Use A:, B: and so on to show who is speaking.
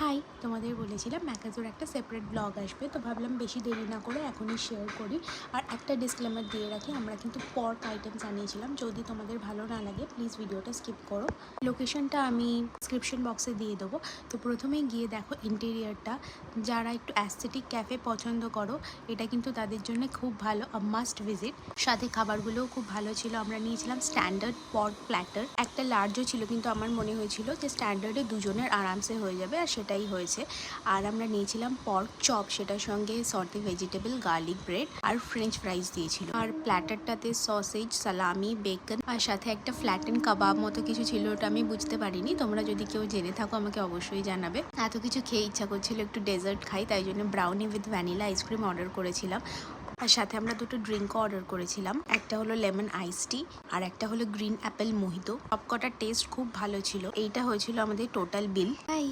A: High, তোমাদের বলেছিলাম ম্যাকাজোর একটা সেপারেট ব্লগ আসবে, তো ভাবলাম বেশি দেরি না করে এখনই শেয়ার করি। আর একটা ডিসক্লেমার দিয়ে রাখি, আমরা কিন্তু পর্ক আইটেমস আনিয়েছিলাম। যদি তোমাদের ভালো না লাগে প্লিজ ভিডিওটা স্কিপ করো। লোকেশনটা আমি ডিসক্রিপশন বক্সে দিয়ে দেবো। তো প্রথমেই গিয়ে দেখো ইন্টেরিয়ারটা। যারা একটু অ্যাস্থেটিক ক্যাফে পছন্দ করো, এটা কিন্তু তাদের জন্য খুব ভালো, মাস্ট ভিজিট। সাথে খাবারগুলোও খুব ভালো ছিল। আমরা নিয়েছিলাম স্ট্যান্ডার্ড পর্ক প্ল্যাটার, একটা লার্জও ছিল, কিন্তু আমার মনে হয়েছিল যে স্ট্যান্ডার্ডে দুজনের আরামসে হয়ে যাবে, আর সেটাই হয়েছে। আর আমরা নিয়েছিলাম পর্ক চপ, সেটার সঙ্গে সর্টে ভেজিটেবল, গার্লিক ব্রেড আর ফ্রেঞ্চ ফ্রাইজ দিয়েছিল। আর প্ল্যাটারটাতে সসেজ, সালামি, বেকন আর সাথে একটা ফ্ল্যাটেন কাবাব মতো কিছু ছিল, ওটা আমি বুঝতে পারিনি। তোমরা যদি কেউ জেনে থাকো আমাকে অবশ্যই জানাবে। এত কিছু খেয়ে ইচ্ছা করছিল একটু ডেজার্ট খাই, তাই জন্য brownie with vanilla ice cream order করেছিলাম। আর সাথে আমরা দুটো ড্রিঙ্কও অর্ডার করেছিলাম, একটা হলো লেমন আইস টি আর একটা হলো গ্রিন অ্যাপেল মোহিতো। সবকটার টেস্ট খুব ভালো ছিল। এইটা হয়েছিল আমাদের টোটাল বিল। বাই।